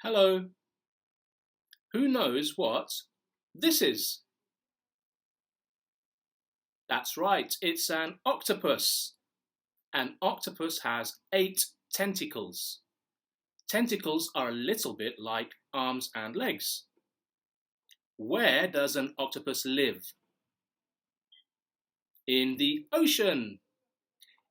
Hello. Who knows what this is? That's right, it's an octopus. An octopus has 8 tentacles. Tentacles are a little bit like arms and legs. Where does an octopus live? In the ocean.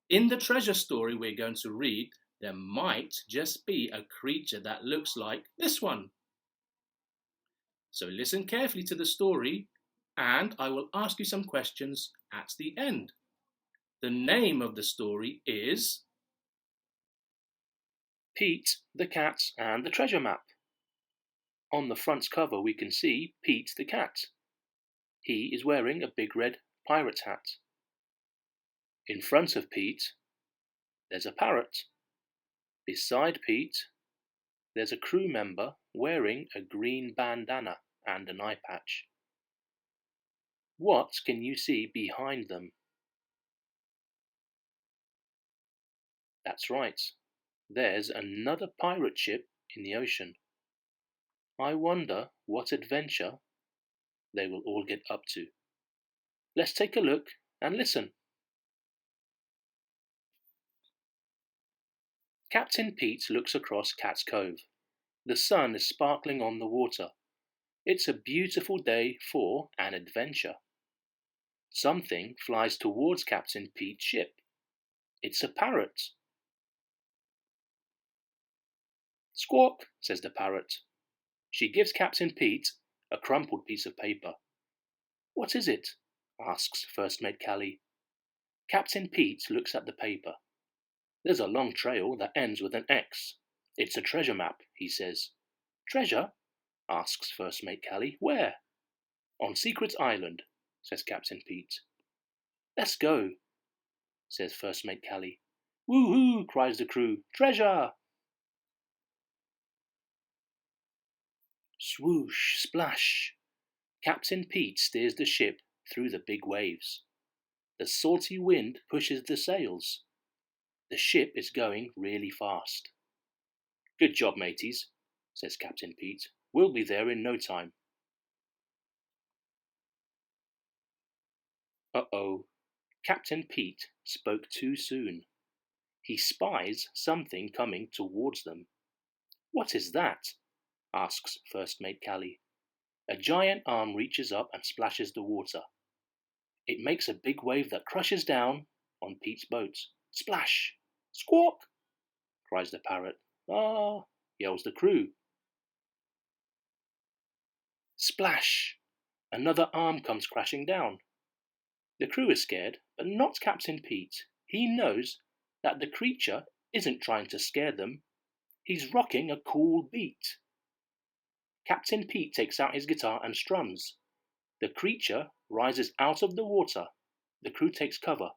In the treasure story we're going to read, there might just be a creature that looks like this one. So listen carefully to the story, and I will ask you some questions at the end. The name of the story is Pete, the Cat and the Treasure Map. On the front cover we can see Pete the cat. He is wearing a big red pirate's hat. In front of Pete, there's a parrot. Beside Pete, there's a crew member wearing a green bandana and an eye patch. What can you see behind them? That's right, there's another pirate ship in the ocean. I wonder what adventure they will all get up to. Let's take a look and listen. Captain Pete looks across Cat's Cove. The sun is sparkling on the water. It's a beautiful day for an adventure. Something flies towards Captain Pete's ship. It's a parrot. Squawk, says the parrot. She gives Captain Pete a crumpled piece of paper. What is it? Asks First Mate Callie. Captain Pete looks at the paper. There's a long trail that ends with an X. It's a treasure map, he says. Treasure? Asks First Mate Callie. Where? On Secret Island, says Captain Pete. Let's go, says First Mate Callie. Woo-hoo, cries the crew. Treasure! Swoosh, splash. Captain Pete steers the ship through the big waves. The salty wind pushes the sails. The ship is going really fast. Good job, mateys, says Captain Pete. We'll be there in no time. Uh-oh, Captain Pete spoke too soon. He spies something coming towards them. What is that? Asks First Mate Callie. A giant arm reaches up and splashes the water. It makes a big wave that crashes down on Pete's boat. Splash! Squawk! Cries the parrot. Ah! Yells the crew. Splash! Another arm comes crashing down. The crew is scared, but not Captain Pete. He knows that the creature isn't trying to scare them. He's rocking a cool beat. Captain Pete takes out his guitar and strums. The creature rises out of the water. The crew takes cover,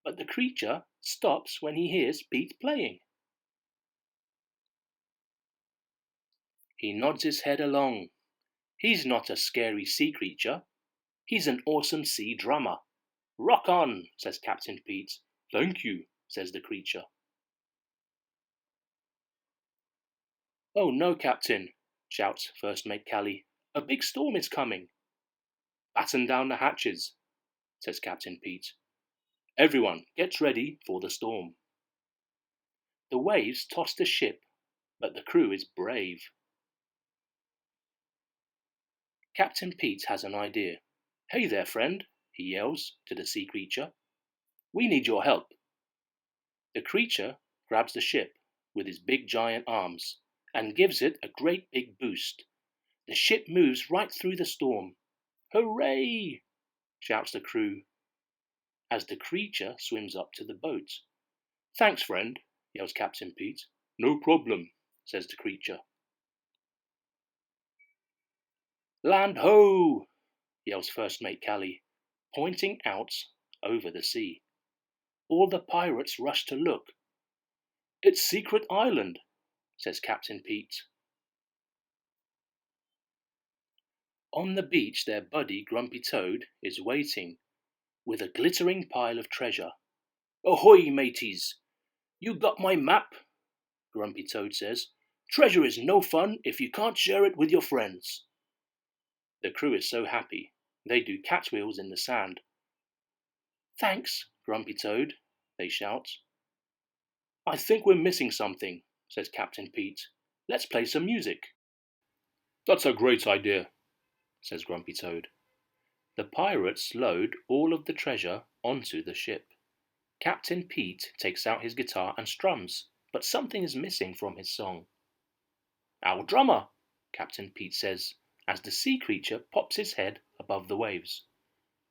but the creature stops when he hears Pete playing. He nods his head along. He's not a scary sea creature. He's an awesome sea drummer. Rock on, says Captain Pete. Thank you, says the creature. Oh no, Captain, shouts First Mate Callie. A big storm is coming. Batten down the hatches, says Captain Pete. Everyone, get ready for the storm. The waves toss the ship, but the crew is brave. Captain Pete has an idea. Hey there, friend, he yells to the sea creature. We need your help. The creature grabs the ship with his big giant arms and gives it a great big boost. The ship moves right through the storm. Hooray! Shouts the crew as the creature swims up to the boat. Thanks, friend, yells Captain Pete. No problem, says the creature. Land ho! Yells First Mate Callie, pointing out over the sea. All the pirates rush to look. It's Secret Island, says Captain Pete. On the beach their buddy Grumpy Toad is waiting with a glittering pile of treasure. Ahoy, mateys! You got my map? Grumpy Toad says. Treasure is no fun if you can't share it with your friends. The crew is so happy, they do cartwheels in the sand. Thanks, Grumpy Toad, they shout. I think we're missing something, says Captain Pete. Let's play some music. That's a great idea, says Grumpy Toad. The pirates load all of the treasure onto the ship. Captain Pete takes out his guitar and strums, but something is missing from his song. Our drummer, Captain Pete says, as the sea creature pops his head above the waves.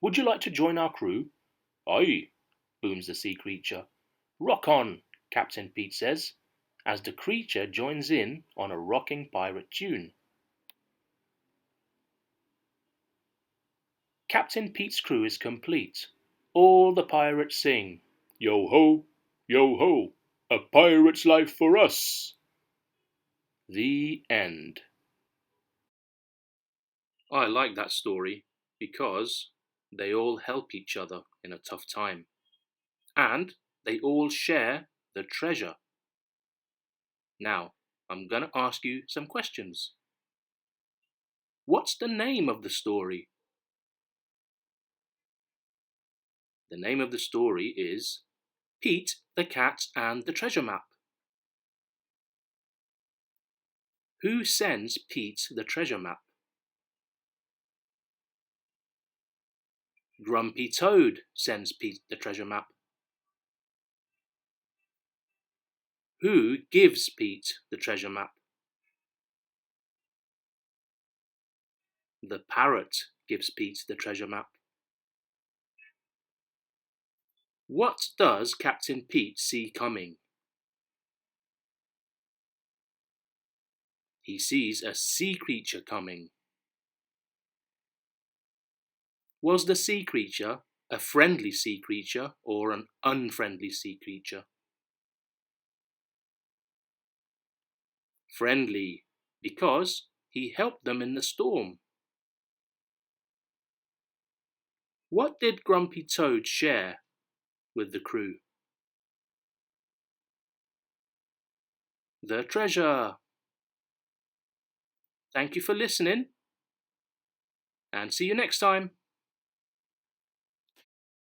Would you like to join our crew? Aye, booms the sea creature. Rock on, Captain Pete says, as the creature joins in on a rocking pirate tune. Captain Pete's crew is complete. All the pirates sing, yo ho, a pirate's life for us. The end. I like that story because they all help each other in a tough time. And they all share the treasure. Now, I'm going to ask you some questions. What's the name of the story? The name of the story is Pete, the Cat and the Treasure Map. Who sends Pete the treasure map? Grumpy Toad sends Pete the treasure map. Who gives Pete the treasure map? The parrot gives Pete the treasure map. What does Captain Pete see coming? He sees a sea creature coming. Was the sea creature a friendly sea creature or an unfriendly sea creature? Friendly, because he helped them in the storm. What did Grumpy Toad share with the crew? The treasure. Thank you for listening, and see you next time.